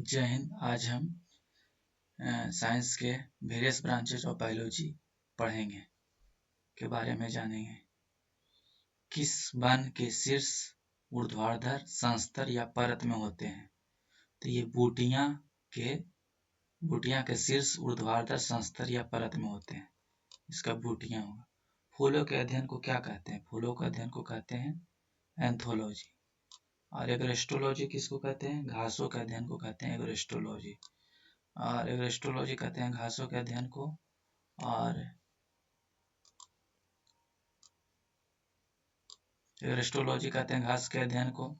जय हिंद। आज हम साइंस के वेरियस ब्रांचेस ऑफ बायोलॉजी पढ़ेंगे के बारे में जानेंगे। किस वन के शीर्ष ऊर्ध्वाधर संस्तर या परत में होते हैं? तो ये बूटियां के शीर्ष ऊर्ध्वाधर संस्तर या परत में होते हैं। इसका बूटियां होगा। फूलों के अध्ययन को क्या कहते हैं? फूलों के अध्ययन को कहते हैं एंथोलॉजी। और एग्रेस्टोलॉजी किसको कहते हैं? घासों के अध्ययन को कहते हैं एग्रेस्टोलॉजी। और एग्रेस्टोलॉजी कहते हैं घासों के अध्ययन को। और एग्रेस्टोलॉजी कहते हैं घास के अध्ययन को।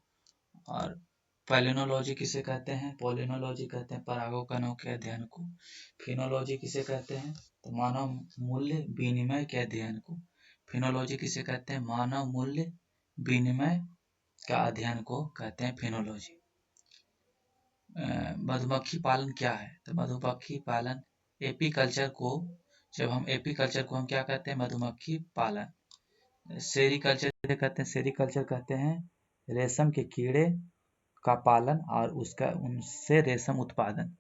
और पैलिनोलॉजी किसे कहते हैं? पॉलिनोलॉजी कहते हैं परागकणों के अध्ययन को। फिनोलॉजी किसे कहते हैं? तो मानव मूल्य विनिमय के अध्ययन को। फिनोलॉजी किसे कहते हैं? मानव मूल्य विनिमय का अध्ययन को कहते हैं फिनोलॉजी। मधुमक्खी पालन क्या है? तो मधुमक्खी पालन एपीकल्चर को, जब हम एपीकल्चर को हम क्या कहते हैं? मधुमक्खी पालन। सेरीकल्चर कहते हैं, सेरीकल्चर कहते हैं रेशम के कीड़े का पालन और उसका उनसे रेशम उत्पादन।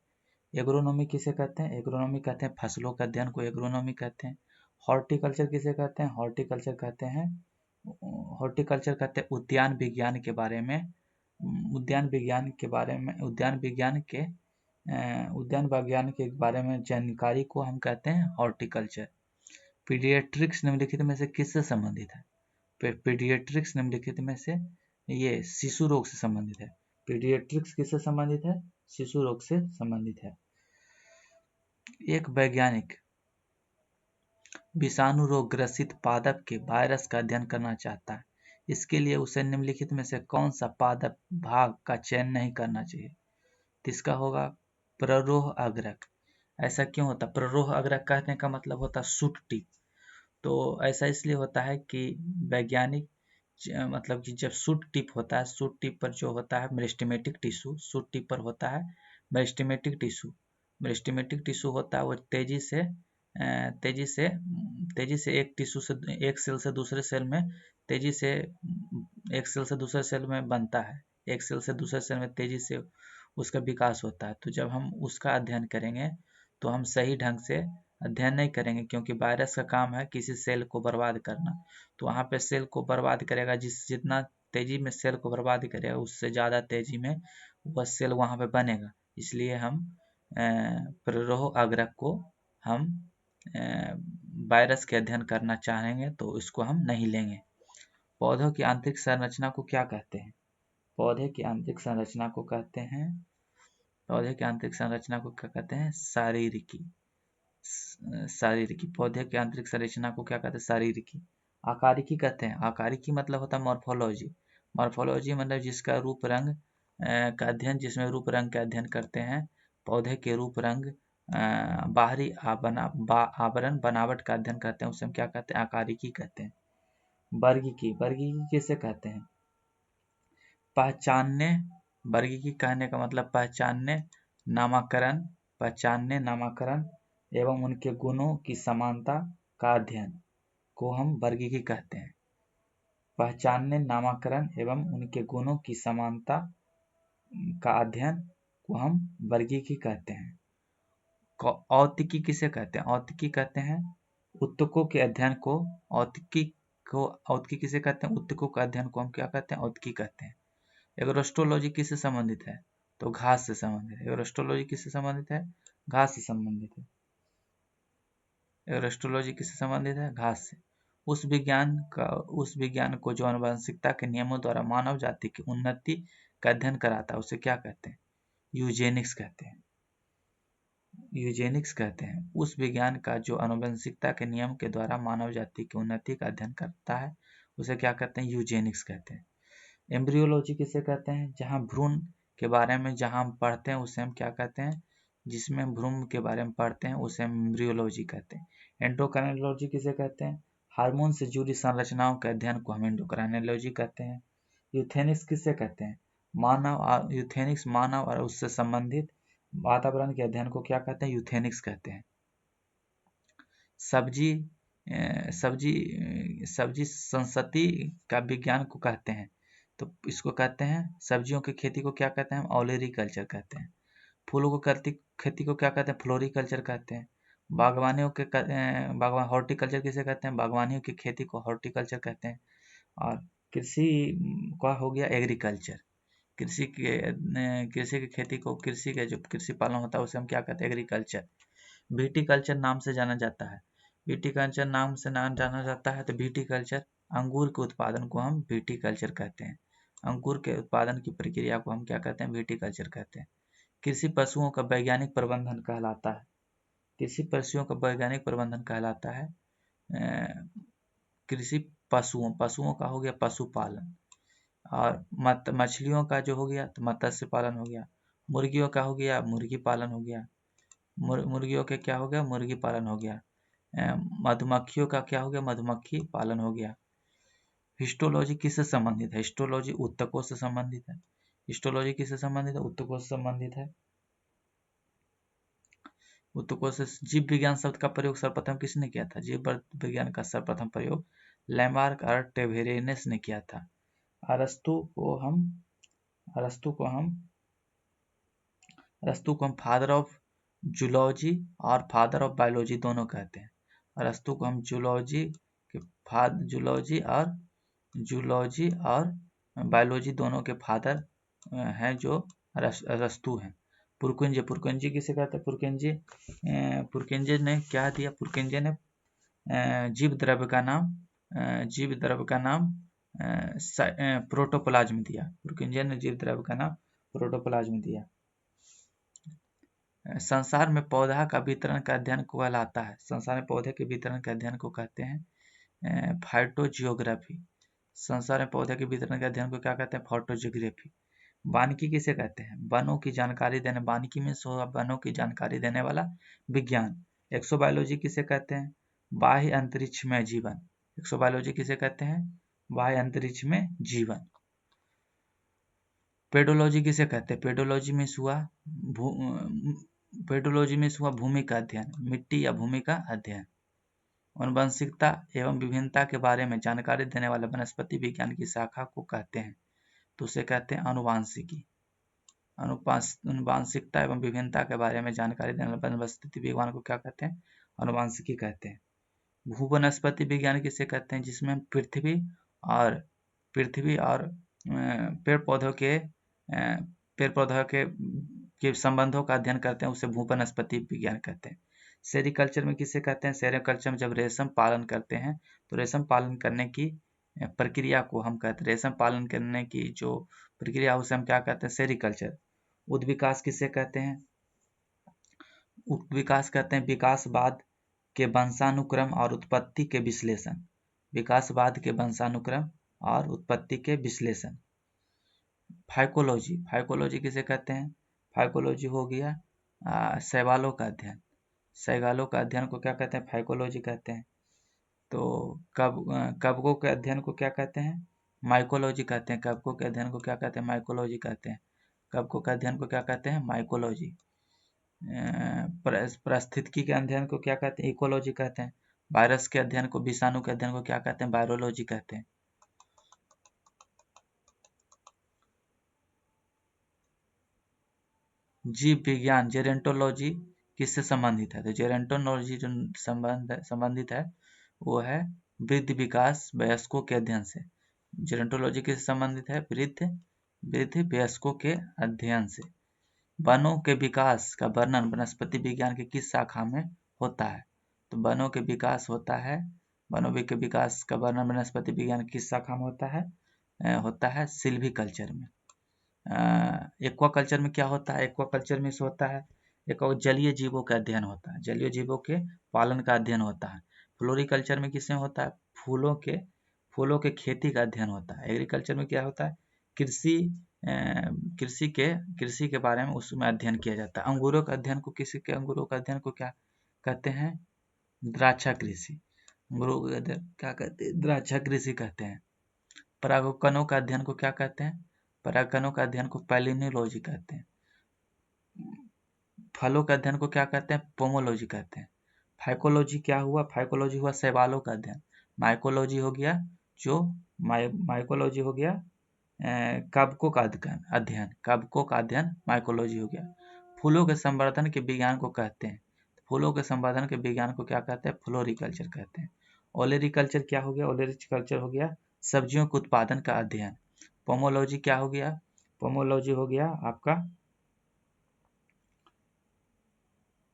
एग्रोनॉमी किसे कहते हैं? एग्रोनॉमी कहते हैं फसलों का अध्ययन को एग्रोनॉमी कहते हैं। हॉर्टिकल्चर किसे कहते हैं? हॉर्टिकल्चर कहते हैं उद्यान विज्ञान के बारे में। उद्यान विज्ञान के बारे में जानकारी को हम कहते हैं हॉर्टिकल्चर। पीडियाट्रिक्स निम्नलिखित में से किससे संबंधित है? पीडियाट्रिक्स निम्नलिखित में से ये शिशु रोग से संबंधित है। पीडियाट्रिक्स किससे संबंधित है? शिशु रोग से संबंधित है। एक वैज्ञानिक विषाणु रोग ग्रसित पादप के वायरस का अध्ययन करना चाहता है। इसके लिए उसे निम्नलिखित में से कौन सा पादप भाग का चयन नहीं करना चाहिए? इसका होगा प्ररोह अग्रक। ऐसा क्यों होता? प्ररोह अग्रक कहने का मतलब होता है सूट टिप। तो ऐसा इसलिए होता है कि वैज्ञानिक मतलब कि जब सूट टिप होता है, सूट टिप पर जो होता है मेरिस्टेमेटिक टिश्यू, सूट टिप पर होता है मेरिस्टेमेटिक टिश्यू। मेरिस्टेमेटिक टिश्यू होता है वो तेजी से एक टिश्यू से एक सेल से दूसरे सेल में तेजी से एक सेल से दूसरे सेल में बनता है। एक सेल से दूसरे सेल में तेजी से उसका विकास होता है। तो जब हम उसका अध्ययन करेंगे तो हम सही ढंग से अध्ययन नहीं करेंगे, क्योंकि वायरस का काम है किसी सेल को बर्बाद करना। तो वहाँ पे सेल को बर्बाद करेगा, जितना तेजी में सेल को बर्बाद करेगा उससे ज़्यादा तेजी में वह सेल वहाँ पे बनेगा। इसलिए हम प्ररोह अग्रक को हम वायरस के अध्ययन करना चाहेंगे तो इसको हम नहीं लेंगे। पौधों की आंतरिक संरचना को क्या कहते हैं? पौधे की आंतरिक संरचना को कहते हैं शारीरिकी। पौधे की आंतरिक संरचना को क्या कहते हैं? शारीरिकी। आकारिकी कहते हैं। आकारिकी मतलब होता है मॉर्फोलॉजी। मॉर्फोलॉजी मतलब जिसका रूप रंग का अध्ययन, जिसमें रूप रंग का अध्ययन करते हैं। पौधे के रूप रंग बाहरी आवरण बनावट का अध्ययन करते हैं, उसे हम क्या कहते हैं? आकारिकी कहते हैं। वर्गीकी किसे कहते हैं? पहचानने। वर्गीकी कहने का मतलब पहचानने, नामकरण एवं उनके गुणों की समानता का अध्ययन को हम वर्गीकी कहते हैं। पहचानने, नामकरण एवं उनके गुणों की समानता का अध्ययन को हम वर्गीकी कहते हैं। औतिकी किसे कहते हैं? औतिकी कहते हैं उत्तकों के अध्ययन को। औतिकी किसे कहते हैं? उत्तकों के अध्ययन को हम क्या कहते हैं? औतिकी कहते हैं। एग्रोस्टोलॉजी किससे संबंधित है? तो घास से संबंधित है। एग्रोस्टोलॉजी किससे संबंधित है? घास से संबंधित है। एग्रोस्टोलॉजी किससे संबंधित है? घास से। उस विज्ञान को जो आनुवंशिकता के नियमों द्वारा मानव जाति की उन्नति का अध्ययन कराता है उसे क्या कहते हैं? यूजेनिक्स कहते हैं। उस विज्ञान का जो आनुवंशिकता के नियम के द्वारा मानव जाति की उन्नति का अध्ययन करता है उसे क्या कहते हैं? यूजेनिक्स कहते हैं। एम्ब्रियोलॉजी किसे कहते हैं? जहाँ भ्रूण के बारे में जहाँ हम पढ़ते हैं उसे हम क्या कहते हैं? जिसमें भ्रूण के बारे में पढ़ते हैं उसे हम एम्ब्रियोलॉजी कहते हैं। एंडोक्राइनोलॉजी किसे कहते हैं? हार्मोन से जुड़ी संरचनाओं के अध्ययन को हम एंडोक्राइनोलॉजी कहते हैं। यूथेनिक्स किसे कहते हैं? मानव और उससे संबंधित वातावरण के अध्ययन को क्या कहते हैं? यूथेनिक्स कहते हैं। सब्जी संसति का विज्ञान को कहते हैं, तो इसको कहते हैं सब्जियों की खेती को क्या कहते हैं? हम ओलेरीकल्चर कहते हैं। फूलों को करती खेती को क्या कहते हैं? फ्लोरिकल्चर कहते हैं। बागवानियों के बागवान हॉर्टिकल्चर किसे कहते हैं? बागवानियों की खेती को हॉर्टिकल्चर कहते हैं। और कृषि का हो गया एग्रीकल्चर। कृषि की खेती को, कृषि के जो कृषि पालन होता है उसे हम क्या कहते हैं? एग्रीकल्चर। विटीकल्चर नाम से जाना जाता है। विटीकल्चर नाम से जाना जाता है तो विटीकल्चर, अंगूर के उत्पादन को हम विटीकल्चर कहते हैं। अंगूर के उत्पादन की प्रक्रिया को हम क्या कहते हैं? विटीकल्चर कहते हैं। कृषि पशुओं का वैज्ञानिक प्रबंधन कहलाता है। कृषि पशुओं का वैज्ञानिक प्रबंधन कहलाता है। कृषि पशुओं का हो गया पशुपालन। और मछलियों का जो हो गया तो मत्स्य पालन हो गया। मुर्गियों का हो गया मुर्गी पालन हो गया। मुर्गियों के क्या हो गया? मुर्गी पालन हो गया। मधुमक्खियों का क्या हो गया? मधुमक्खी पालन हो गया। हिस्टोलॉजी किससे संबंधित है? हिस्टोलॉजी ऊतकों से संबंधित है। हिस्टोलॉजी किससे संबंधित है? ऊतकों से संबंधित है। ऊतकों से। जीव विज्ञान शब्द का प्रयोग सर्वप्रथम किसने किया था? जीव विज्ञान का सर्वप्रथम प्रयोग लैमार्क और टेवेरेनस ने किया था। अरस्तु को हम फादर ऑफ जूलॉजी और फादर ऑफ बायोलॉजी दोनों कहते हैं। अरस्तु को हम जूलॉजी और बायोलॉजी दोनों के फादर हैं जो अरस्तु हैं। पुरकिंजे किसे कहते हैं? पुरकिंजे ने क्या दिया? पुरकिंजे ने जीव द्रव्य का नाम प्रोटोप्लाज्म दिया। पुरकिंजे ने जीव द्रव्य का नाम प्रोटोप्लाज्म दिया। संसार में पौधा का वितरण का अध्ययन को कहलाता है। संसार में पौधे के वितरण के अध्ययन को कहते हैं फाइटोजियोग्राफी। संसार में पौधे के वितरण के अध्ययन को क्या कहते हैं? फाइटोजियोग्राफी। वानिकी किसे कहते हैं? वनों की जानकारी देने, वानिकी मीन्स होगा वनों की जानकारी देने वाला विज्ञान। एक्सोबायोलॉजी किसे कहते हैं? बाह्य अंतरिक्ष में जीवन। एक्सोबायोलॉजी किसे कहते हैं? बाह्य अंतरिक्ष में जीवन। पेडोलॉजी किसे कहते हैं? पेडोलॉजी में हुआ भूमि का अध्ययन, मिट्टी या भूमि का अध्ययन। आनुवंशिकता एवं विभिन्नता के बारे में जानकारी देने वाले वनस्पति विज्ञान की शाखा को कहते हैं, तो उसे कहते हैं आनुवांशिकी। आनुवांशिकता एवं विभिन्नता के बारे में जानकारी देने वाले वनस्पति विज्ञान को क्या कहते हैं? आनुवांशिकी कहते हैं। भूवनस्पति विज्ञान किसे कहते हैं? जिसमें पृथ्वी और पेड़ पौधों के संबंधों का अध्ययन करते हैं, उसे भूवनस्पति विज्ञान कहते हैं। सेरिकल्चर में किसे कहते हैं? सेरिकल्चर में जब रेशम पालन करते हैं तो रेशम पालन करने की प्रक्रिया को हम कहते हैं, रेशम पालन करने की जो प्रक्रिया उसे हम क्या कहते हैं? सेरिकल्चर। उद्विकास किसे कहते हैं? विकास कहते हैं विकासवाद के वंशानुक्रम और उत्पत्ति के विश्लेषण। विकासवाद के वंशानुक्रम और उत्पत्ति के विश्लेषण। फाइकोलॉजी किसे कहते हैं? फाइकोलॉजी हो गया शैवालों का अध्ययन। शैवालों का अध्ययन को क्या कहते हैं? फाइकोलॉजी कहते हैं। तो कवकों के अध्ययन को क्या कहते हैं? माइकोलॉजी कहते हैं। कवकों के अध्ययन को क्या कहते हैं? माइकोलॉजी कहते हैं। कवकों के अध्ययन को क्या कहते हैं? माइकोलॉजी। परिस्थितिकी के अध्ययन को क्या कहते हैं? इकोलॉजी कहते हैं। वायरस के अध्ययन को, विषाणु के अध्ययन को क्या कहते हैं? वायरोलॉजी कहते हैं। जीव विज्ञान जेरेंटोलॉजी किससे संबंधित है? तो जेरेंटोलॉजी जो संबंधित है वो है वृद्ध विकास वयस्कों के अध्ययन से। जेरेंटोलॉजी किससे संबंधित है? वृद्ध वयस्कों के अध्ययन से। वनों के विकास का वर्णन वनस्पति विज्ञान की किस शाखा में होता है? तो वनों के विकास का वर्णन वनस्पति विज्ञान किस शाखा में होता है सिल्वीकल्चर में। एक्वाकल्चर में क्या होता है? एक्वाकल्चर में से होता है जलीय जीवों का अध्ययन होता है, जलीय जीवों के पालन का अध्ययन होता है। फ्लोरिकल्चर में किसमें होता है? फूलों के खेती का अध्ययन होता है। एग्रीकल्चर में क्या होता है? कृषि के बारे में उसमें अध्ययन किया जाता है। अंगूरों का अध्ययन को क्या कहते हैं? द्राक्षा कृषि। अंगूरों का अध्ययन क्या कहते हैं? द्राक्षा कृषि कहते हैं। परागकणों का अध्ययन को क्या कहते हैं? परागकणों का अध्ययन को पैलिनोलॉजी कहते हैं। फलों के अध्ययन को क्या कहते हैं? पोमोलॉजी कहते हैं। फाइकोलॉजी क्या हुआ? फाइकोलॉजी हुआ शैवालों का अध्ययन। माइकोलॉजी हो गया कवकों का अध्ययन। माइकोलॉजी हो गया। फूलों के संवर्धन के विज्ञान को कहते हैं। फूलों के संवर्धन के विज्ञान को क्या कहते हैं? फ्लोरिकल्चर कहते हैं। ओलेरिकल्चर क्या हो गया? ओलेरिकल्चर हो गया सब्जियों के उत्पादन का अध्ययन। पोमोलॉजी क्या हो गया? पोमोलॉजी हो गया आपका,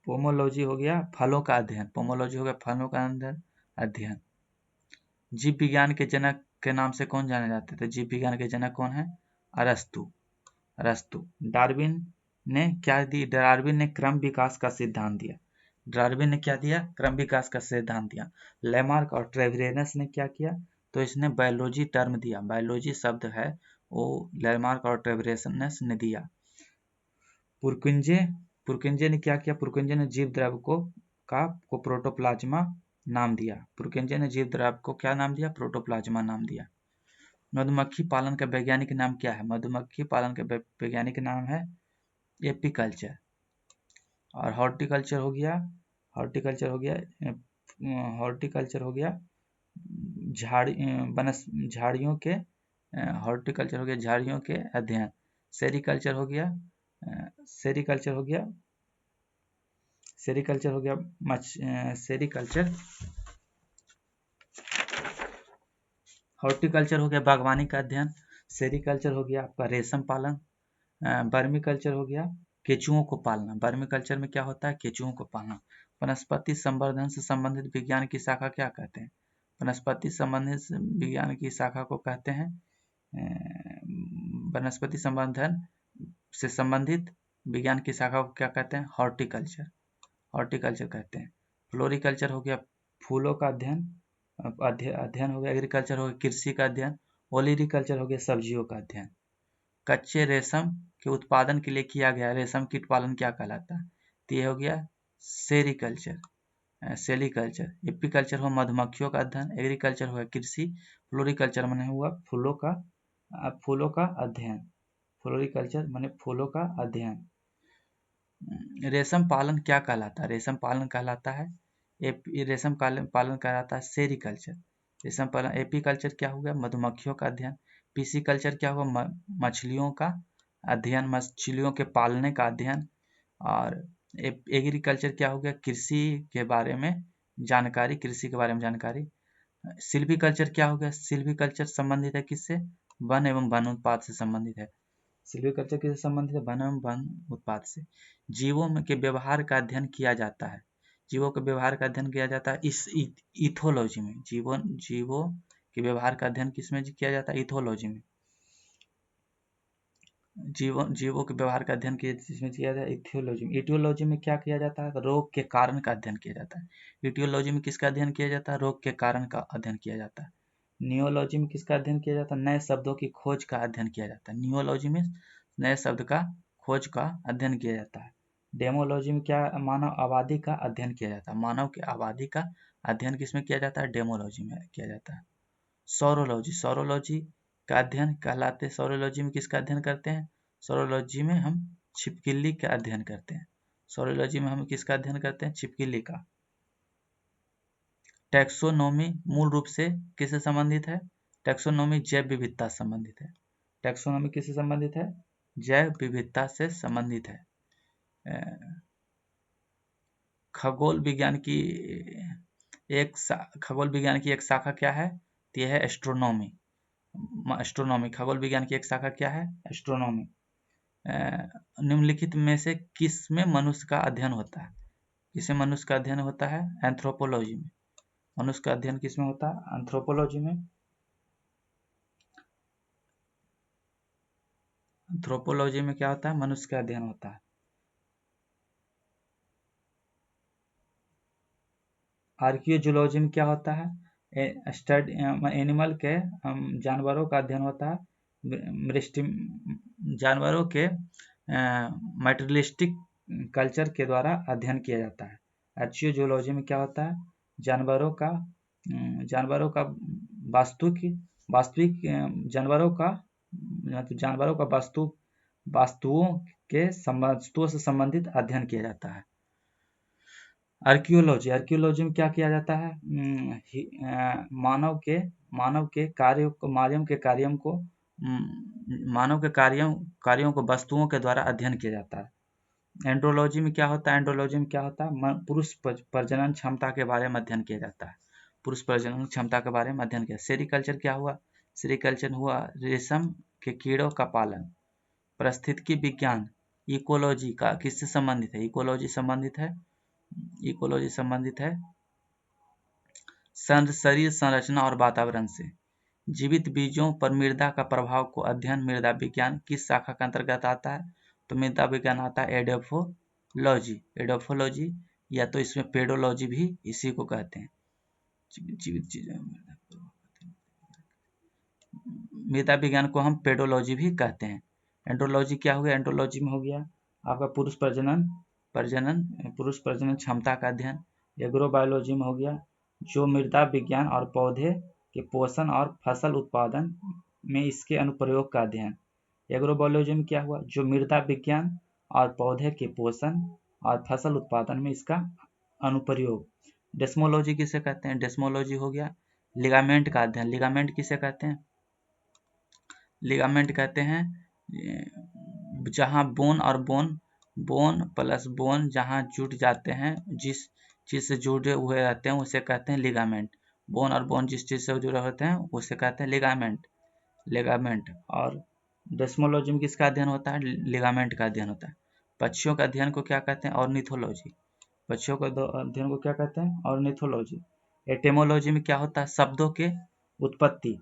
पोमोलॉजी हो गया फलों का अध्ययन। पोमोलॉजी हो गया फलों का अध्ययन। जीव विज्ञान के जनक के नाम से कौन जाने जाते थे? जीव विज्ञान के जनक कौन है? अरस्तु। अरस्तु। डार्विन ने क्या दी? डार्विन ने क्रम विकास का सिद्धांत दिया। डार्विन ने क्या दिया? क्रम विकास का सिद्धांत दिया। लेमार्क और ट्रेविरेनस ने क्या किया? तो इसने बायोलॉजी टर्म दिया। बायोलॉजी शब्द है वो लेमार्क और ट्रेविरेनस ने दिया। पुरकिंजे ने क्या किया? पुरकिंजे ने जीव द्रव्य को प्रोटोप्लाज्मा नाम दिया। पुरकिंजे ने जीव द्रव्य को क्या नाम दिया? प्रोटोप्लाज्मा नाम दिया। मधुमक्खी पालन का वैज्ञानिक नाम क्या है? मधुमक्खी पालन का वैज्ञानिक नाम है एपीकल्चर। और हॉर्टिकल्चर हो गया, हॉर्टिकल्चर हो गया, हॉर्टिकल्चर हो गया झाड़ियों के, हॉर्टिकल्चर हो गया झाड़ियों के अध्ययन। सेरिकल्चर हो गया, सेरिकल्चर हो गया, सेरिकल्चर हो गया सेरिकल्चर। हॉर्टिकल्चर हो गया बागवानी का अध्ययन। सेरिकल्चर हो गया आपका रेशम पालन। बर्मीकल्चर हो गया केचुओं को पालना। बर्मीकल्चर में क्या होता है? केचुओं को पालना। वनस्पति संवर्धन से संबंधित विज्ञान की शाखा क्या कहते हैं? वनस्पति संबंधित विज्ञान की शाखा को कहते हैं, वनस्पति संवर्धन से संबंधित विज्ञान की शाखा को क्या कहते हैं? हॉर्टिकल्चर। हॉर्टिकल्चर कहते हैं। फ्लोरिकल्चर हो गया फूलों का अध्ययन, अध्ययन हो गया। एग्रीकल्चर हो गया कृषि का अध्ययन। ओलिरिकल्चर हो गया सब्जियों का अध्ययन। कच्चे रेशम के उत्पादन के लिए किया गया रेशम कीट पालन क्या कहलाता है? तो ये हो गया सेरिकल्चर, सेरिकल्चर। एपीकल्चर हो मधुमक्खियों का अध्ययन। एग्रीकल्चर हो कृषि। फ्लोरिकल्चर माने हुआ फूलों का अध्ययन। फ्लोरिकल्चर माने फूलों का अध्ययन। रेशम पालन क्या कहलाता है? रेशम पालन कहलाता है, रेशम पालन कहलाता है सेरिकल्चर। रेशम पालन। एपीकल्चर क्या हो गया? मधुमक्खियों का अध्ययन। पिसिकल्चर क्या हुआ? मछलियों का अध्ययन, मछलियों के पालने का अध्ययन। और एग्रीकल्चर क्या हो गया? कृषि के बारे में जानकारी, कृषि के बारे में जानकारी। सिल्वीकल्चर क्या हो गया? सिल्वीकल्चर संबंधित है किससे? वन एवं वन उत्पाद से संबंधित है। सिल्वीकल्चर किससे संबंधित है? वन एवं वन उत्पाद से। जीवों के व्यवहार का अध्ययन किया जाता है। जीवों के व्यवहार का अध्ययन किया जाता है इस इथोलॉजी में। जीवों के व्यवहार का अध्ययन किसमें किया जाता है? इथोलॉजी में। जीवों के व्यवहार का अध्ययन किसमें किया जाता है? इथियोलॉजी में। इटियोलॉजी में क्या किया जाता है? रोग के कारण का अध्ययन किया जाता है। इटियोलॉजी में किसका अध्ययन किया जाता है? रोग के कारण का अध्ययन किया जाता है। नियोलॉजी में किसका अध्ययन किया जाता है? नए शब्दों की खोज का अध्ययन किया जाता है। नियोलॉजी में नए शब्द का खोज का अध्ययन किया जाता है। डेमोलॉजी में क्या? मानव आबादी का अध्ययन किया जाता है। मानव की आबादी का अध्ययन किसमें किया जाता है? डेमोलॉजी में किया जाता है। सौरोलॉजी, सौरोलॉजी का अध्ययन कहलाते। सौरोलॉजी में किसका अध्ययन करते हैं? सौरोलॉजी में हम छिपकली का अध्ययन करते हैं। सौरोलॉजी में हम किसका अध्ययन करते हैं? छिपकली का। टैक्सोनॉमी मूल रूप से किससे संबंधित है? टैक्सोनॉमी जैव विविधता से संबंधित है। टैक्सोनॉमी किससे संबंधित है? जैव विविधता से संबंधित है। खगोल विज्ञान की एक शाखा क्या है? तो यह है एस्ट्रोनॉमी। एस्ट्रोनॉमी, खगोल विज्ञान की एक शाखा क्या है? एस्ट्रोनॉमी। निम्नलिखित में से किस में मनुष्य का अध्ययन होता है? किसमें मनुष्य का अध्ययन होता है? एंथ्रोपोलॉजी में। मनुष्य का अध्ययन किसमें होता है? एंथ्रोपोलॉजी में। एंथ्रोपोलॉजी में क्या होता है? मनुष्य का अध्ययन होता है। आर्कियोलॉजी में क्या होता है? स्टडी एनिमल के जानवरों का अध्ययन होता है। जानवरों के मेटेरियलिस्टिक कल्चर के द्वारा अध्ययन किया जाता है। आर्कियोलॉजी में क्या होता है? जानवरों का वास्तविक जानवरों का वस्तुओं से संबंधित अध्ययन किया जाता है। आर्कियोलॉजी में क्या किया जाता है? मानव के कार्यों को वस्तुओं के द्वारा अध्ययन किया जाता है। एंड्रोलॉजी में क्या होता है? एंड्रोलॉजी में क्या होता है? पुरुष प्रजनन क्षमता के बारे में अध्ययन किया जाता है। पुरुष प्रजनन क्षमता के बारे में अध्ययन किया। सेरिकल्चर क्या हुआ? सेरिकल्चर हुआ रेशम के कीड़ों का पालन। पारिस्थितिकी विज्ञान इकोलॉजी का किससे संबंधित है? इकोलॉजी संबंधित है, इकोलॉजी संबंधित है शरीर संरचना और वातावरण से। जीवित बीजों पर मृदा का प्रभाव को अध्ययन मृदा विज्ञान किस शाखा के अंतर्गत आता है? तो मृदा विज्ञान आता है एडोफोलॉजी। एडोफोलॉजी या तो इसमें पेडोलॉजी भी इसी को कहते हैं। जीवित चीजें मृदा विज्ञान को हम पेडोलॉजी भी कहते हैं। एंड्रोलॉजी क्या हो गया? एंड्रोलॉजी में हो गया आपका पुरुष प्रजनन क्षमता का अध्ययन। एग्रोबायोलॉजी में हो गया जो मृदा विज्ञान और पौधे के पोषण और फसल उत्पादन में इसके अनुप्रयोग का अध्ययन। एग्रोबायोलॉजी में क्या हुआ? जो मृदा विज्ञान और पौधे के पोषण और फसल उत्पादन में इसका अनुप्रयोग। डेस्मोलॉजी किसे कहते हैं? डेस्मोलॉजी हो गया लिगामेंट का अध्ययन। लिगामेंट किसे कहते हैं? लिगामेंट कहते हैं जहां बोन और बोन प्लस बोन जहां जुट जाते हैं, जिस चीज से जुड़े हुए रहते हैं उसे कहते हैं लिगामेंट। बोन और बोन जिस चीज से जुड़े होते हैं उसे कहते हैं लिगामेंट। और डेस्मोलॉजी में किसका अध्ययन होता है? लिगामेंट का अध्ययन होता है। पक्षियों का अध्ययन को क्या कहते हैं? ऑर्निथोलॉजी। पक्षियों के अध्ययन को क्या कहते हैं? ऑर्निथोलॉजी। एटेमोलॉजी में क्या होता है? शब्दों की उत्पत्ति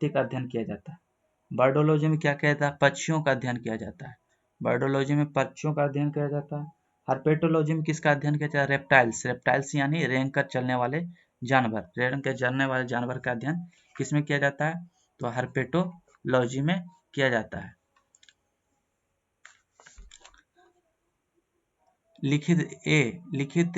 का अध्ययन किया जाता है। बर्डोलॉजी में क्या किया जाता है? पक्षियों का अध्ययन किया जाता है। बर्डोलॉजी में पक्षियों का अध्ययन किया जाता है। हर्पेटोलॉजी में किसका अध्ययन किया जाता है? रेप्टाइल्स यानी रेंग कर चलने वाले जानवर। रेंग कर चलने वाले जानवर का अध्ययन किसमें किया जाता है? तो हर्पेटोलॉजी में किया जाता है। लिखित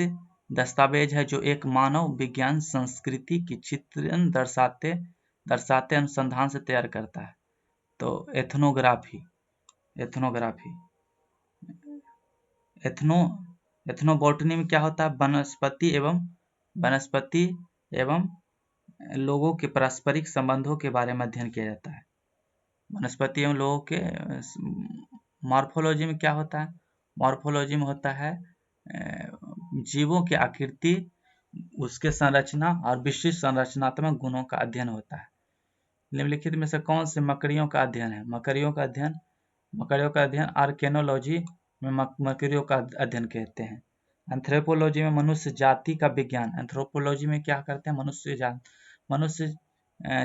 दस्तावेज है जो एक मानव विज्ञान संस्कृति की चित्रण दर्शाते अनुसंधान से तैयार करता है। तो एथनोग्राफी एथनोबॉटनी में क्या होता है? वनस्पति एवं लोगों के पारस्परिक संबंधों के बारे में अध्ययन किया जाता है। वनस्पति एवं लोगों के। मॉर्फोलॉजी में क्या होता है? मॉर्फोलॉजी में होता है जीवों की आकृति, उसके संरचना और विशिष्ट संरचनात्मक गुणों का अध्ययन होता है। निम्नलिखित में से कौन से मकड़ियों का अध्ययन है? मकड़ियों का अध्ययन आर्केनोलॉजी में मकड़ियों का अध्ययन कहते हैं। एंथ्रोपोलॉजी में मनुष्य जाति का विज्ञान। एंथ्रोपोलॉजी में क्या करते हैं? मनुष्य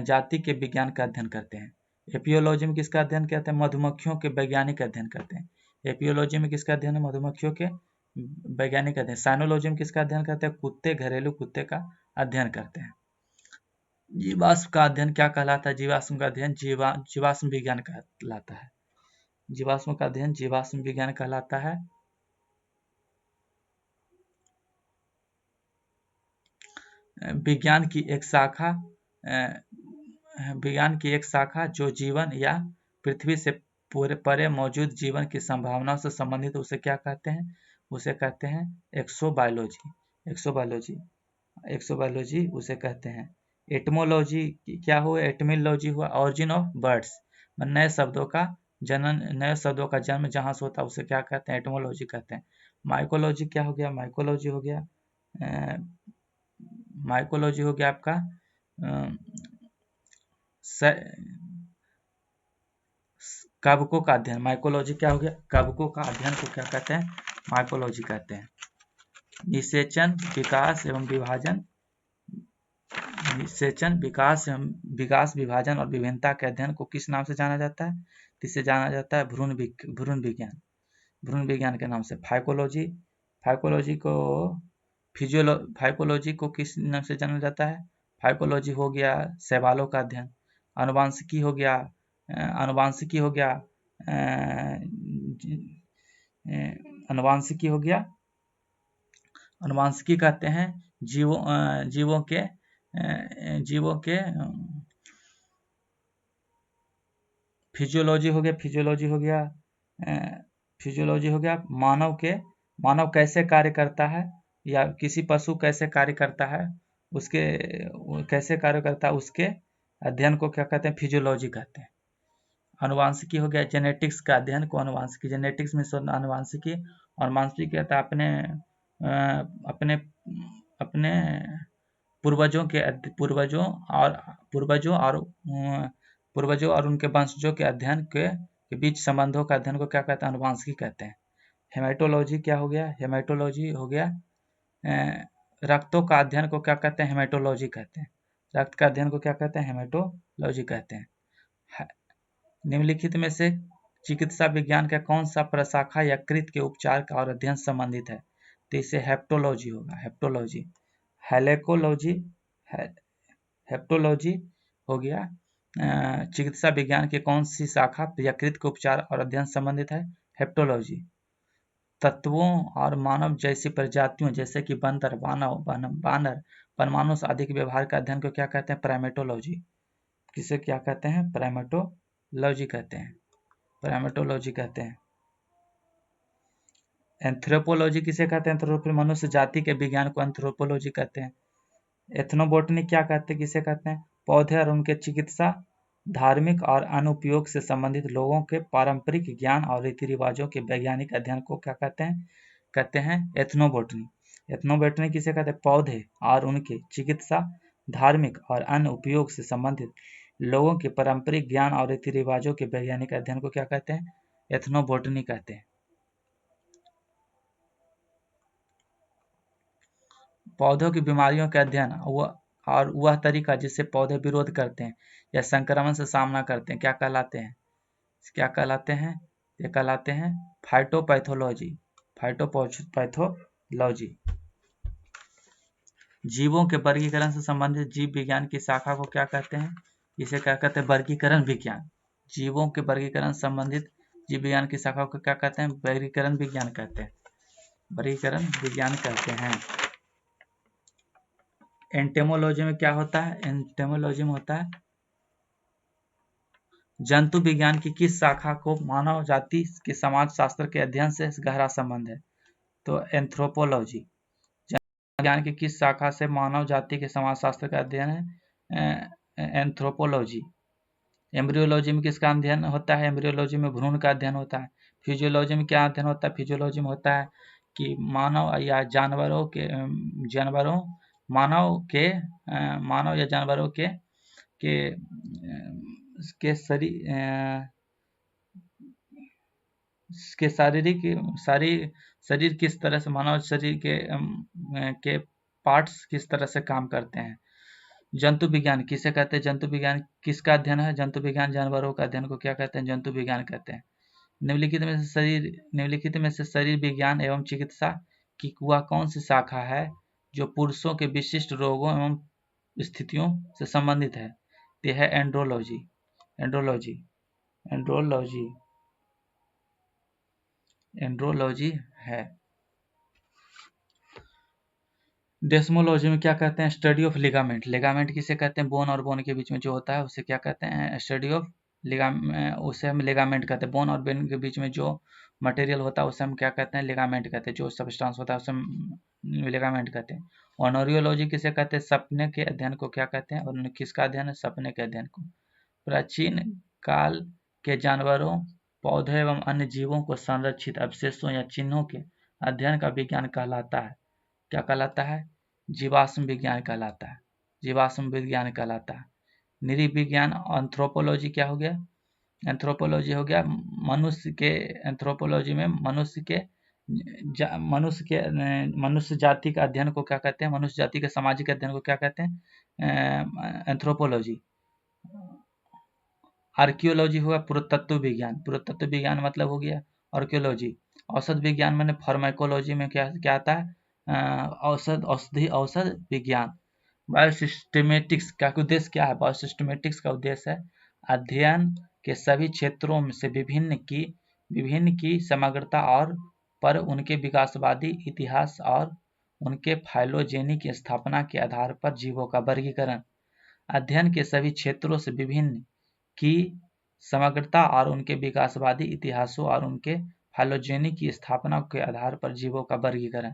जाति के विज्ञान का अध्ययन करते हैं। एपियोलॉजी में किसका अध्ययन करते हैं? मधुमक्खियों के वैज्ञानिक अध्ययन करते हैं। एपियोलॉजी में किसका अध्ययन है? मधुमक्खियों के वैज्ञानिक अध्ययन। साइनोलॉजी में किसका अध्ययन करते हैं? घरेलू कुत्ते का अध्ययन करते हैं। जीवाश्म का अध्ययन क्या कहलाता है? जीवाश्म का अध्ययन जीवाश्म विज्ञान कहलाता है। जीवाश्म का अध्ययन जीवाश्म विज्ञान कहलाता है। विज्ञान की एक शाखा जो जीवन या पृथ्वी से परे मौजूद जीवन की संभावना से संबंधित उसे क्या कहते हैं? उसे कहते हैं एक्सोबायोलॉजी उसे कहते हैं। एटमोलॉजी क्या हुआ? एटमोलॉजी हुआ ऑरिजिन ऑफ बर्ड्स, नए शब्दों का जन्म जहां से होता है उसे क्या कहते हैं? एटमोलॉजी कहते हैं। माइकोलॉजी क्या हो गया? माइकोलॉजी हो गया आपका कवकों का अध्ययन। माइकोलॉजी क्या हो गया? कवकों का अध्ययन को क्या कहते हैं? माइकोलॉजी कहते हैं। निषेचन विकास विभाजन और विभिन्नता के अध्ययन को किस नाम से जाना जाता है? इसे जाना जाता है भ्रूण विज्ञान के नाम से। फाइकोलॉजी को किस नाम से जाना जाता है? फाइकोलॉजी हो गया शैवालों का अध्ययन। अनुवांशिकी कहते हैं जीवों के फिजियोलॉजी हो गया मानव कैसे कार्य करता है या किसी पशु कैसे कार्य करता है उसके अध्ययन को क्या कहते हैं? फिजियोलॉजी कहते हैं। अनुवांशिकी हो गया, जेनेटिक्स का अध्ययन को अनुवांशिकी, जेनेटिक्स में अनुवांशिकी, और मानसिक कहता है अपने अपने पूर्वजों और उनके वंशजों के अध्ययन के बीच संबंधों का अध्ययन को क्या कहते हैं? अनुवांशिकी कहते हैं। हेमेटोलॉजी क्या हो गया? हेमेटोलॉजी हो गया रक्तों का अध्ययन को क्या कहते हैं? हेमेटोलॉजी कहते हैं। रक्त का अध्ययन को क्या कहते हैं? हेमेटोलॉजी कहते हैं। निम्नलिखित में से चिकित्सा विज्ञान का कौन सा प्रशाखा या कृत के उपचार का और अध्ययन संबंधित है? तो इसे हेप्टोलॉजी होगा। हेप्टोलॉजी, हेलेकोलॉजी, हेप्टोलॉजी हो गया चिकित्सा विज्ञान की कौन सी शाखा या कृत के उपचार और अध्ययन संबंधित है? हेप्टोलॉजी। तत्वों और मानव जैसी प्रजातियों जैसे कि बंदर, बानर, परमाणु आदि के व्यवहार का अध्ययन को क्या कहते हैं? प्राइमेटोलॉजी। किसे क्या कहते हैं? प्राइमेटोलॉजी कहते हैं। प्राइमेटोलॉजी कहते हैं। एंथ्रोपोलॉजी किसे कहते हैं? एंथ्रोपोलॉजी मनुष्य जाति के विज्ञान को एंथ्रोपोलॉजी कहते हैं। एथनोबोटनी क्या कहते हैं? किसे कहते हैं? पौधे और उनके चिकित्सा, धार्मिक और अनुपयोग से संबंधित लोगों के पारंपरिक ज्ञान और रीति रिवाजों के वैज्ञानिक अध्ययन को क्या कहते हैं? कहते हैं एथनोबोटनी। एथनोबोटनी किसे कहते हैं? पौधे और उनके चिकित्सा, धार्मिक और अन्य उपयोग से संबंधित लोगों के पारंपरिक ज्ञान और रीति रिवाजों के वैज्ञानिक अध्ययन को क्या कहते हैं? एथनोबोटनी कहते हैं। पौधों की बीमारियों के अध्ययन और वह तरीका जिससे पौधे विरोध करते हैं या संक्रमण से सामना करते हैं क्या कहलाते हैं? क्या कहलाते हैं? ये कहलाते हैं फाइटोपैथोलॉजी। फाइटोपैथोलॉजी। जीवों के वर्गीकरण से संबंधित जीव विज्ञान की शाखा को क्या कहते हैं? इसे क्या कहते हैं? वर्गीकरण विज्ञान। जीवों के वर्गीकरण संबंधित जीव विज्ञान की शाखा को क्या कहते हैं? वर्गीकरण विज्ञान कहते हैं। वर्गीकरण विज्ञान कहते हैं। एंटेमोलॉजी में क्या होता है? एंटेमोलॉजी में होता है जंतु विज्ञान की किस शाखा को मानव जाति के समाज शास्त्र के अध्ययन से गहरा संबंध है? तो एंथ्रोपोलॉजी। जंतु विज्ञान की किस शाखा से मानव जाति के समाज शास्त्र का अध्ययन है? एंथ्रोपोलॉजी। एम्ब्रियोलॉजी में किसका अध्ययन होता है? एम्ब्रियोलॉजी में भ्रूण का अध्ययन होता है। फिजियोलॉजी में क्या अध्ययन होता है? फिजियोलॉजी में होता है कि मानव या जानवरों के शरीर किस तरह से, मानव शरीर के पार्ट्स किस तरह से काम करते हैं। जंतु विज्ञान किसे कहते हैं? जंतु विज्ञान किसका अध्ययन है? जंतु विज्ञान जानवरों का अध्ययन को क्या कहते हैं? जंतु विज्ञान कहते हैं। निम्नलिखित में से शरीर विज्ञान एवं चिकित्सा की वह कौन सी शाखा है जो पुरुषों के विशिष्ट रोगों एवं स्थितियों से संबंधित है? यह है एंड्रोलॉजी। एंड्रोलॉजी एंड्रोलॉजी एंड्रोलॉजी है। डेस्मोलॉजी में क्या कहते हैं? Study of ligament. लिगामेंट किसे कहते हैं? बोन और बोन के बीच में जो होता है उसे क्या कहते हैं? स्टडी ऑफ उसे हम लिगामेंट कहते हैं। बोन और बोन के बीच में जो मटेरियल होता है उसे हम क्या कहते हैं? लिगामेंट कहते हैं। जो सब्सटेंस होता है उसे हम लिगामेंट कहते हैं। ऑनोरियोलॉजी किसे कहते हैं? सपने के अध्ययन को क्या कहते हैं? और किसका अध्ययन है? सपने के अध्ययन को। प्राचीन काल के जानवरों, पौधे एवं अन्य जीवों को संरक्षित अवशेषों या चिन्हों के अध्ययन का विज्ञान कहलाता है। क्या कहलाता है? जीवाश्म विज्ञान कहलाता है। जीवाश्म विज्ञान कहलाता है। निरी विज्ञान एंथ्रोपोलॉजी क्या हो गया? एंथ्रोपोलॉजी हो गया एंथ्रोपोलॉजी में मनुष्य जाति का अध्ययन को क्या कहते हैं? मनुष्य जाति के सामाजिक अध्ययन को क्या कहते हैं? एंथ्रोपोलॉजी। आर्कियोलॉजी हुआ पुरातत्व विज्ञान। पुरातत्व विज्ञान मतलब हो गया आर्कियोलॉजी। औषध विज्ञान मैंने फार्माकोलॉजी में क्या आता है? औषध विज्ञान। बायोसिस्टेमेटिक्स का उद्देश्य क्या है? बायोसिस्टेमेटिक्स का उद्देश्य है अध्ययन के सभी क्षेत्रों में से विभिन्न की समग्रता और पर उनके विकासवादी इतिहास और उनके फाइलोजेनी की स्थापना के आधार पर जीवों का वर्गीकरण। अध्ययन के सभी क्षेत्रों से विभिन्न की समग्रता और उनके विकासवादी इतिहासों और उनके फाइलोजेनी की स्थापना के आधार पर जीवों का वर्गीकरण।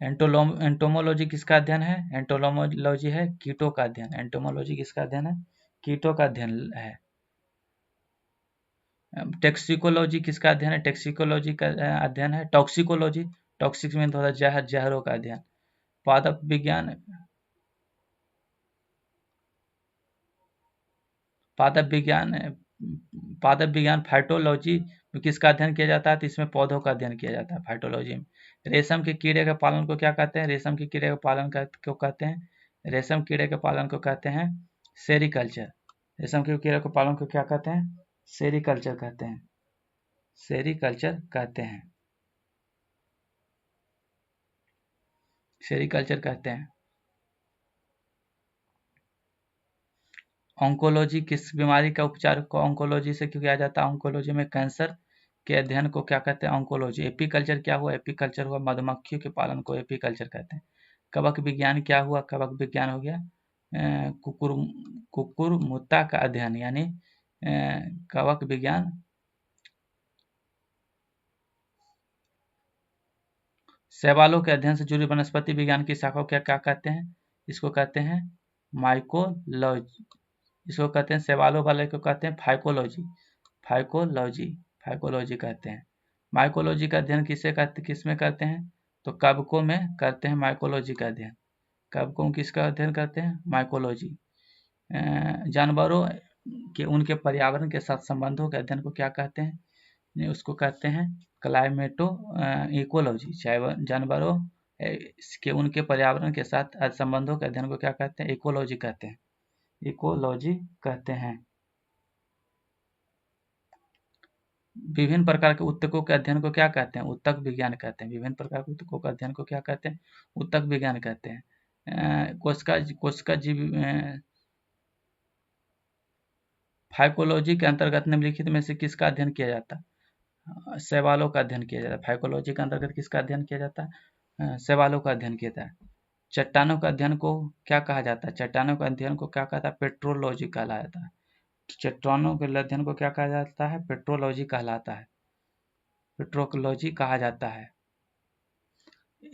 एंटोमोलॉजी किसका अध्ययन है? एंटोमोलॉजी है कीटों का अध्ययन। एंटोमोलॉजी किसका अध्ययन है? कीटों का अध्ययन है। टॉक्सिकोलॉजी किसका अध्ययन है? टॉक्सिकोलॉजी का अध्ययन है। टॉक्सिकोलॉजी, टॉक्सिक में थोड़ा जहरों का अध्ययन। पादप विज्ञान, पादप विज्ञान, पादप विज्ञान फाइटोलॉजी में किसका अध्ययन किया जाता है? तो इसमें पौधों का अध्ययन किया जाता है फाइटोलॉजी में। रेशम के कीड़े के पालन को क्या कहते हैं? रेशम के कीड़े के पालन को कहते हैं, रेशम कीड़े के पालन को कहते हैं सेरीकल्चर। रेशम के कीड़े के पालन को क्या कहते हैं? सेरीकल्चर कहते हैं, सेरीकल्चर कहते हैं, सेरीकल्चर कहते हैं। ऑन्कोलॉजी किस बीमारी का उपचार को ऑन्कोलॉजी से क्यों किया जाता है? ऑन्कोलॉजी में कैंसर के अध्ययन को क्या कहते हैं? ऑन्कोलॉजी। एपीकल्चर क्या हुआ? एपीकल्चर हुआ मधुमक्खियों के पालन को एपीकल्चर कहते हैं। कवक विज्ञान क्या हुआ? कवक विज्ञान हो गया कुकुर कुकुरमुत्ता का अध्ययन, यानी कवक विज्ञान शैवालों के अध्ययन से जुड़ी वनस्पति विज्ञान की शाखा को क्या क्या कहते हैं? इसको कहते हैं माइकोलॉजी। इसको कहते हैं शैवालों वाले को कहते हैं फाइकोलॉजी, फाइकोलॉजी, फाइकोलॉजी कहते हैं। माइकोलॉजी का अध्ययन किसमें करते हैं? तो कवकों में करते हैं माइकोलॉजी का अध्ययन। कवकों किसका अध्ययन करते हैं? माइकोलॉजी। जानवरों के उनके पर्यावरण के साथ संबंधों के अध्ययन को क्या कहते हैं? उसको कहते हैं क्लाइमेटो इकोलॉजी। जानवरों के उनके पर्यावरण के साथ संबंधों के अध्ययन को क्या कहते हैं? इकोलॉजी कहते हैं, इकोलॉजी कहते हैं। विभिन्न प्रकार के ऊतकों के अध्ययन को क्या कहते हैं? ऊतक विज्ञान कहते हैं। विभिन्न प्रकार के ऊतकों के अध्ययन को क्या कहते हैं? ऊतक विज्ञान कहते हैं। कोशिका जीव फाइकोलॉजी के अंतर्गत निम्नलिखित में से किसका अध्ययन किया जाता है? शैवालों का अध्ययन किया जाता है। फाइकोलॉजी के अंतर्गत किसका अध्ययन किया जाता है? शैवालों का अध्ययन किया जाता है। चट्टानों का अध्ययन को क्या कहा जाता है? चट्टानों का अध्ययन को क्या कहता है? पेट्रोलॉजी कहलाया जाता है। चट्टानों के अध्ययन को क्या कहा जाता है? पेट्रोलॉजी कहलाता है, पेट्रोलॉजी कहा जाता है।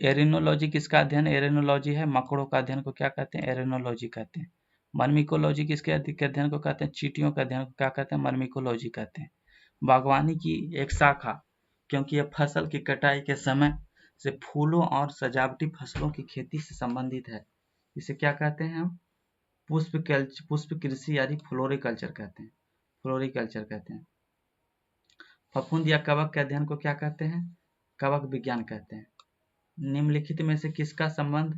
एरिनोलॉजी किसका अध्ययन? एरिनोलॉजी है मकड़ों का अध्ययन को क्या कहते हैं? एरिनोलॉजी कहते हैं। मर्मिकोलॉजी किसके अध्ययन को कहते हैं? चींटियों के अध्ययन को क्या कहते हैं? मर्मिकोलॉजी कहते हैं। बागवानी की एक शाखा, क्योंकि यह फसल की कटाई के समय से फूलों और सजावटी फसलों की खेती से संबंधित है, इसे क्या कहते हैं हम? पुष्प कृषि यानी फ्लोरिकल्चर कहते हैं, फ्लोरिकल्चर कहते हैं। फफूंद या कवक के अध्ययन को क्या कहते हैं? कवक विज्ञान कहते हैं। निम्नलिखित में से किसका संबंध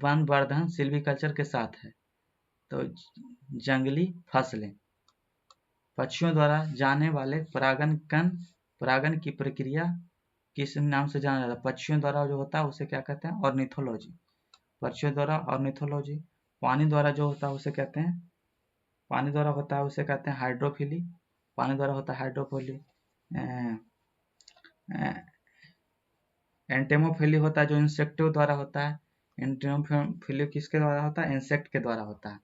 वनवर्धन सिल्वीकल्चर के साथ है? तो जंगली फसलें। पक्षियों द्वारा जाने वाले परागण की प्रक्रिया किस नाम से जाना जाता है? पक्षियों द्वारा जो होता है उसे क्या कहते हैं? ऑर्निथोलॉजी। पक्षियों द्वारा ऑर्निथोलॉजी। पानी द्वारा जो होता है उसे कहते हैं, पानी द्वारा होता है उसे कहते हैं हाइड्रोफिली। पानी द्वारा होता है हाइड्रोफिली। एंटेमोफिली होता है जो इंसेक्टों द्वारा होता है। एंटेमोफिली किसके द्वारा होता है? इंसेक्ट के द्वारा होता है।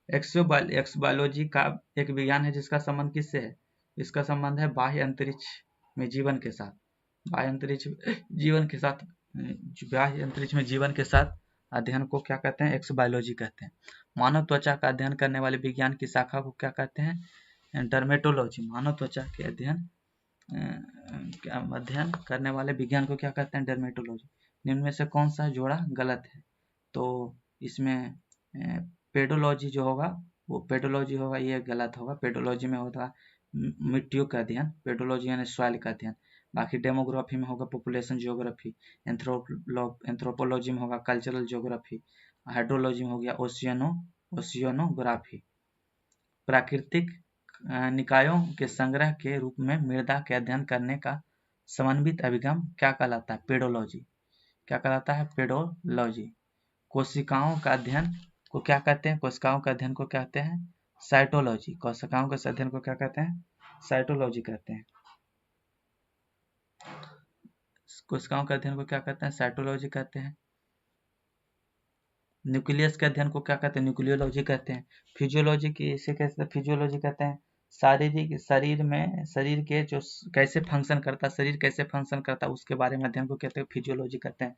एक्सोबायोलॉजी का एक विज्ञान है जिसका संबंध किससे है? इसका संबंध है बाह्य अंतरिक्ष में जीवन के साथ। बाह्य अंतरिक्ष जीवन के साथ, बाह्य अंतरिक्ष में जीवन के साथ अध्ययन को क्या कहते हैं? एक्सोबायोलॉजी कहते हैं। मानव त्वचा का अध्ययन करने वाले विज्ञान की शाखा को क्या कहते हैं? डर्मेटोलॉजी। मानव त्वचा के अध्ययन करने वाले विज्ञान को क्या कहते हैं? डर्मेटोलॉजी। निम्न में से कौन सा जोड़ा गलत है? तो इसमें पेडोलॉजी जो होगा वो पेडोलॉजी होगा, ये गलत होगा। पेडोलॉजी में होता मिट्टियों का अध्ययन, पेडोलॉजी यानी सॉइल का अध्ययन। बाकी डेमोग्राफी में होगा पॉपुलेशन जियोग्राफी, एंथ्रोपोलॉजी में होगा कल्चरल जियोग्राफी, हाइड्रोलॉजी में हो गया ओशियनोग्राफी। प्राकृतिक निकायों के संग्रह के रूप में मृदा के अध्ययन करने का समन्वित अभिगम क्या कहलाता है? पेडोलॉजी। क्या कहलाता है? पेडोलॉजी। कोशिकाओं का अध्ययन को क्या कहते हैं? कोशिकाओं के अध्ययन को कहते हैं साइटोलॉजी। कोशिकाओं के अध्ययन को क्या कहते हैं? साइटोलॉजी कहते हैं। कोशिकाओं के अध्ययन को क्या कहते हैं? साइटोलॉजी कहते हैं। न्यूक्लियस के अध्ययन को क्या कहते हैं? न्यूक्लियोलॉजी कहते हैं। फिजियोलॉजी की इसे कैसे फिजियोलॉजी कहते हैं? शरीर के जो कैसे फंक्शन करता है, शरीर कैसे फंक्शन करता है उसके बारे में अध्ययन को कहते हैं फिजियोलॉजी कहते हैं,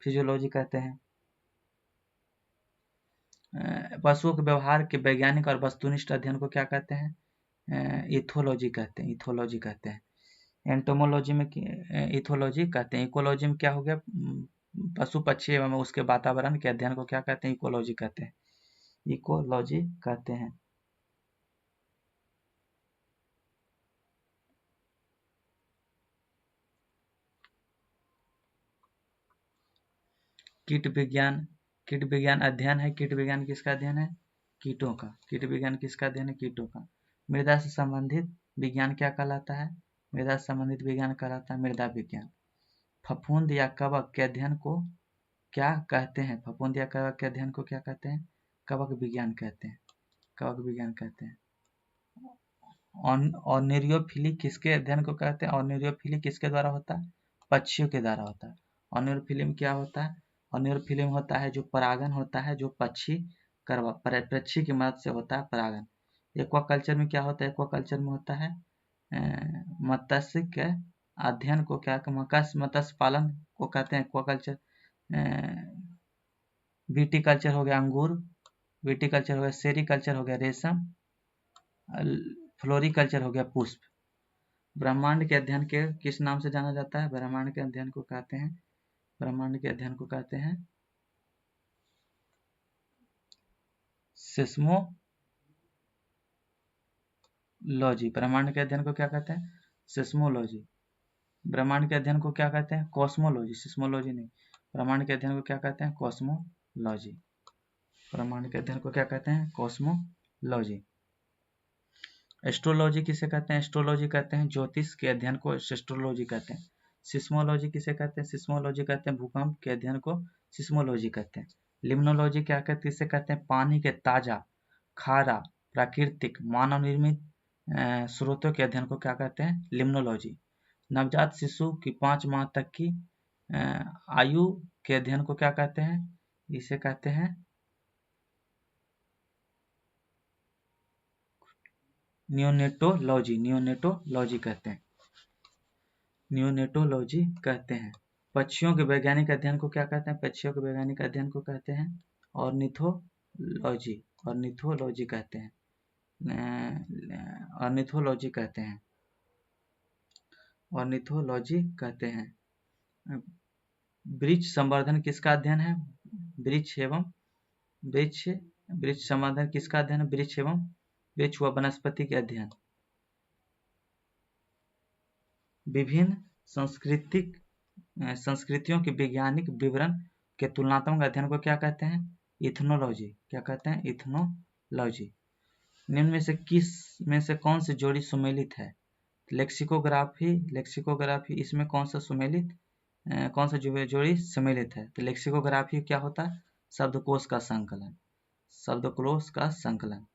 फिजियोलॉजी कहते हैं। पशुओं के व्यवहार के वैज्ञानिक और वस्तुनिष्ठ अध्ययन को क्या कहते हैं? इथोलॉजी कहते हैं, इथोलॉजी कहते हैं। एंटोमोलॉजी में इथोलॉजी कहते हैं। इकोलॉजी में क्या हो गया? पशु पक्षी एवं उसके वातावरण के अध्ययन को क्या कहते हैं? इकोलॉजी कहते हैं, इकोलॉजी कहते हैं। कीट विज्ञान, कीट विज्ञान अध्ययन है। कीट विज्ञान किसका अध्ययन है? कीटों का। कीट विज्ञान किसका अध्ययन है? कीटों का। मृदा से संबंधित विज्ञान क्या कहलाता है? मृदा से संबंधित विज्ञान कहलाता है मृदा विज्ञान। फफूंद या कवक के अध्ययन को क्या कहते हैं? फफूंद या कवक के अध्ययन को क्या कहते हैं? कवक विज्ञान कहते हैं, कवक विज्ञान कहते हैं। ऑर्नियोफिली किसके अध्ययन को कहते हैं? ऑर्नियोफिली किसके द्वारा होता है? पक्षियों के द्वारा होता है। ऑर्नियोफिली में क्या होता है? ऑर्नियोफिली में होता है जो परागन होता है, जो पक्षी पक्षी की मदद से होता है परागन। एक्वाकल्चर में क्या होता है? एक्वाकल्चर में होता है मत्स्य के अध्ययन को क्या, मत्स्य पालन को कहते हैं एक्वाकल्चर। विटीकल्चर हो गया अंगूर, विटीकल्चर हो गया, सेरीकल्चर हो गया रेशम, फ्लोरिकल्चर हो गया पुष्प। ब्रह्मांड के अध्ययन के किस नाम से जाना जाता है? ब्रह्मांड के अध्ययन को कहते हैं, ब्रह्मांड के अध्ययन को कहते हैं सिस्मोलॉजी। ब्रह्मांड के अध्ययन को क्या कहते हैं? सिस्मोलॉजी। ब्रह्मांड के अध्ययन को क्या कहते हैं? कॉस्मोलॉजी, सिस्मोलॉजी नहीं। ब्रह्मांड के अध्ययन को क्या कहते हैं? कॉस्मोलॉजी। ब्रह्मांड के अध्ययन को क्या कहते हैं? कॉस्मोलॉजी। एस्ट्रोलॉजी किसे कहते हैं? एस्ट्रोलॉजी कहते हैं ज्योतिष के अध्ययन को एस्ट्रोलॉजी कहते हैं। सिस्मोलॉजी किसे कहते हैं? सिस्मोलॉजी कहते हैं भूकंप के अध्ययन को सिस्मोलॉजी कहते हैं। लिम्नोलॉजी क्या कहते हैं? इसे कहते हैं पानी के ताजा, खारा, प्राकृतिक, मानव निर्मित स्रोतों के अध्ययन को क्या कहते हैं? लिम्नोलॉजी। नवजात शिशु की 5 माह तक की आयु के अध्ययन को क्या कहते हैं? इसे कहते हैं नियोनेटोलॉजी, नियोनेटोलॉजी कहते हैं, नियोनेटोलॉजी कहते हैं। पक्षियों के वैज्ञानिक अध्ययन को क्या कहते हैं? पक्षियों के वैज्ञानिक अध्ययन को कहते हैं ऑर्निथोलॉजी, ऑर्निथोलॉजी कहते हैं, ऑर्निथोलॉजी कहते हैं, ऑर्निथोलॉजी कहते हैं। वृक्ष संवर्धन किसका अध्ययन है? वृक्ष एवं वृक्ष, वृक्ष संवर्धन किसका अध्ययन है? वृक्ष एवं वृक्ष व वनस्पति के अध्ययन। विभिन्न संस्कृतियों के वैज्ञानिक विवरण के तुलनात्मक अध्ययन को क्या कहते हैं? इथनोलॉजी। क्या कहते हैं? इथनोलॉजी। निम्न में से किस में से कौन सी जोड़ी सुमेलित है? लेक्सिकोग्राफी, लेक्सिकोग्राफी इसमें कौन सा सुमेलित, कौन सा जोड़ी सम्मिलित है? तो लेक्सिकोग्राफी क्या होता है? शब्दकोश का संकलन, शब्दकोश का संकलन।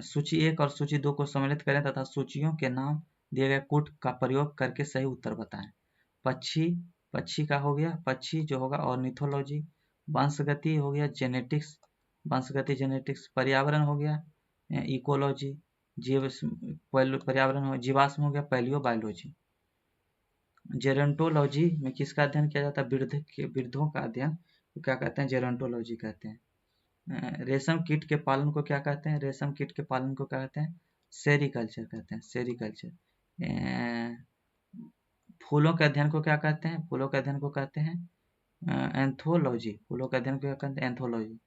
सूची 1 और सूची 2 को सम्मिलित करें तथा सूचियों के नाम दिए गए कूट का प्रयोग करके सही उत्तर बताएं। पक्षी, पक्षी का हो गया, पक्षी जो होगा ऑर्निथोलॉजी। वंशगति हो गया जेनेटिक्स, वंशगति जेनेटिक्स। पर्यावरण हो गया इकोलॉजी, जीव पर्यावरण हो, जीवाश्म हो गया पैलियोबायोलॉजी। जेरोंटोलॉजी में किसका अध्ययन किया जाता है? वृद्धों का अध्ययन क्या कहते हैं? जेरोंटोलॉजी कहते हैं। रेशम कीट के पालन को क्या कहते हैं? रेशम कीट के पालन को क्या कहते हैं? सेरीकल्चर कहते हैं, सेरीकल्चर। फूलों के अध्ययन को क्या कहते हैं? फूलों के अध्ययन को कहते हैं एंथोलॉजी। फूलों के अध्ययन को क्या कहते हैं? एंथोलॉजी।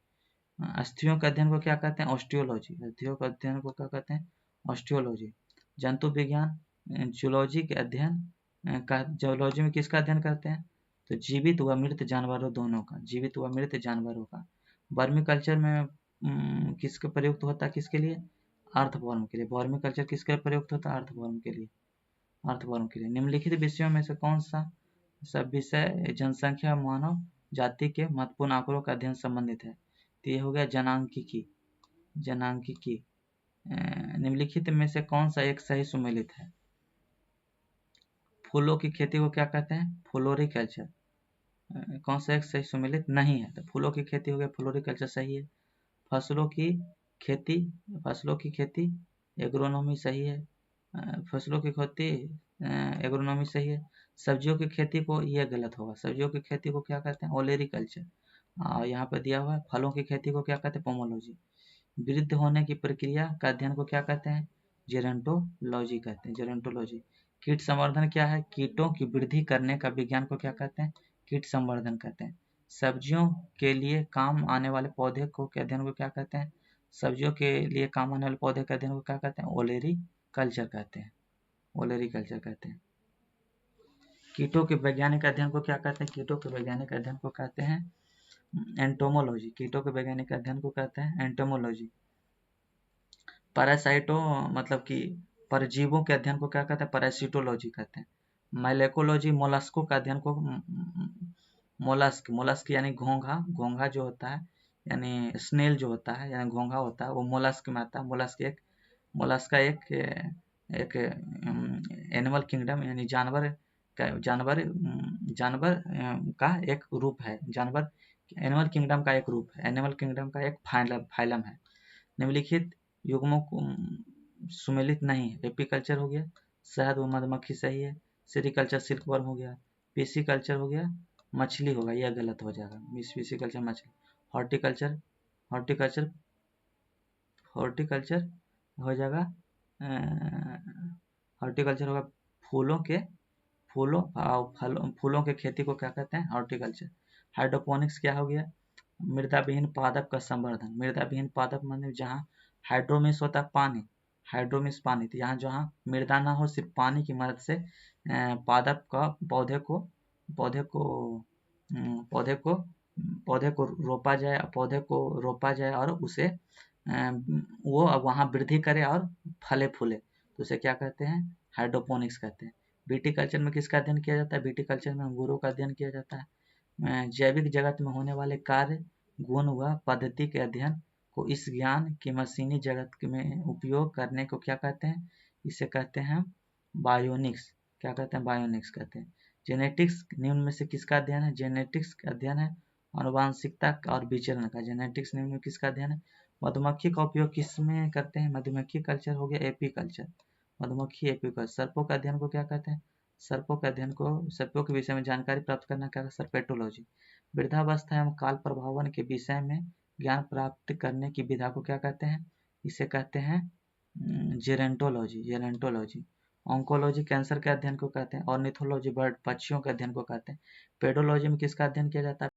अस्थियों के अध्ययन को क्या कहते हैं? ऑस्टियोलॉजी। अस्थियों के अध्ययन को क्या कहते हैं? ऑस्टियोलॉजी। जंतु विज्ञान, जूलॉजी के अध्ययन का, जूलॉजी में किसका अध्ययन करते हैं? तो जीवित व मृत जानवरों दोनों का, जीवित व मृत जानवरों का। वर्मी कल्चर में किसके प्रयुक्त होता है? किसके लिए? अर्थवर्म के लिए। वर्मी कल्चर किसके लिए प्रयुक्त होता है? अर्थवर्म के लिए, अर्थवर्म के लिए। निम्नलिखित विषयों में से कौन सा सब विषय जनसंख्या मानव जाति के महत्वपूर्ण आंकड़ों का अध्ययन संबंधित है? तो ये हो गया जनांकिकी, जनांकिकी। निम्नलिखित में से कौन सा एक सही सुमेलित है? फूलों की खेती को क्या कहते हैं? फ्लोरिकल्चर। कौन सा एक सही सुमेलित नहीं है? तो फूलों की खेती हो गया फ्लोरिकल्चर सही है। फसलों की खेती, फसलों की खेती एग्रोनॉमी सही है। फसलों की खेती एग्रोनॉमी सही है। सब्जियों की खेती को, यह गलत होगा, सब्जियों की खेती को क्या कहते हैं? ओलेरिकल्चर। यहाँ पर दिया हुआ है फलों की खेती को क्या कहते हैं, पोमोलॉजी। वृद्ध होने की प्रक्रिया का अध्ययन को क्या कहते हैं, जेरोंटोलॉजी कहते हैं, जेरोंटोलॉजी। कीट संवर्धन क्या है, कीटों की वृद्धि करने का विज्ञान को क्या कहते हैं, कीट संवर्धन कहते हैं। सब्जियों के लिए काम आने वाले पौधे को के अध्ययन को क्या कहते हैं, सब्जियों के लिए काम आने वाले पौधे के अध्ययन को क्या कहते हैं, ओलेरी कल्चर कहते हैं, ओलेरी कल्चर कहते हैं। कीटों के वैज्ञानिक अध्ययन को क्या कहते हैं, कीटों के वैज्ञानिक अध्ययन को कहते हैं एंटोमोलॉजी। कीटों के वैज्ञानिक अध्ययन को कहते हैं एंटोमोलॉजी। पैरासाइटो मतलब कि परजीवों के अध्ययन को क्या कहते हैं, पैरासिटोलॉजी कहते हैं। माइलेकोलॉजी मोलस्कों का अध्ययन को मोलस्क, मोलस्क यानी घोंघा, घोंघा जो होता है यानी स्नेल जो होता है यानी घोंघा होता है वो मोलस्क में आता है। मोलस्क का एक एनिमल किंगडम यानी जानवर का एक रूप है, जानवर एनिमल किंगडम का एक रूप है, एनिमल किंगडम का एक फाइलम है। निम्नलिखित युग्मों को सुमेलित नहीं है। एपीकल्चर हो गया, शहद व मधुमक्खी सही है। सेरिकल्चर सिल्कवर्म हो गया। पीसीकल्चर हो गया, मछली होगा, यह गलत हो जाएगा। पीसीकल्चर मछली। हॉर्टिकल्चर हॉर्टिकल्चर हॉर्टिकल्चर हो जाएगा, हॉर्टिकल्चर होगा फूलों के खेती को क्या कहते हैं, हॉर्टिकल्चर। हाइड्रोपोनिक्स क्या हो गया, मृदा विहीन पादप का संवर्धन। मृदा विहीन पादप मतलब जहाँ हाइड्रोमिस होता है पानी, हाइड्रोमिस पानी, तो यहाँ जहाँ मृदा ना हो सिर्फ पानी की मदद से पादप का पौधे को रोपा जाए और उसे वो वहाँ वृद्धि करे और फले फूले, तो उसे क्या कहते हैं, हाइड्रोपोनिक्स कहते हैं। विटिकल्चर में किसका अध्ययन किया जाता है, विटिकल्चर में अंगूरों का अध्ययन किया जाता है। जैविक जगत में होने वाले कार्य, गुण व पद्धति के अध्ययन को इस ज्ञान के मशीनी जगत में उपयोग करने को क्या कहते हैं, इसे कहते हैं बायोनिक्स। क्या कहते हैं, बायोनिक्स कहते हैं। जेनेटिक्स निम्न में से किसका अध्ययन है, जेनेटिक्स का अध्ययन है आनुवांशिकता और विचरण का। जेनेटिक्स निम्न में किसका अध्ययन है, मधुमक्खी का उपयोग किस में करते हैं, मधुमक्खी कल्चर हो गया, एपीकल्चर। मधुमक्खी एपीकल्चर। सर्पों का अध्ययन को क्या कहते हैं, सर्पों के विषय में जानकारी प्राप्त करना क्या है, सर्पेटोलॉजी। वृद्धावस्था एवं काल प्रभावन के विषय में ज्ञान प्राप्त करने की विधा को क्या कहते हैं, इसे कहते हैं जेरेंटोलॉजी। ऑन्कोलॉजी कैंसर के अध्ययन को कहते हैं। ऑर्निथोलॉजी बर्ड पक्षियों के अध्ययन को कहते हैं। पेडोलॉजी में किसका अध्ययन किया जाता है,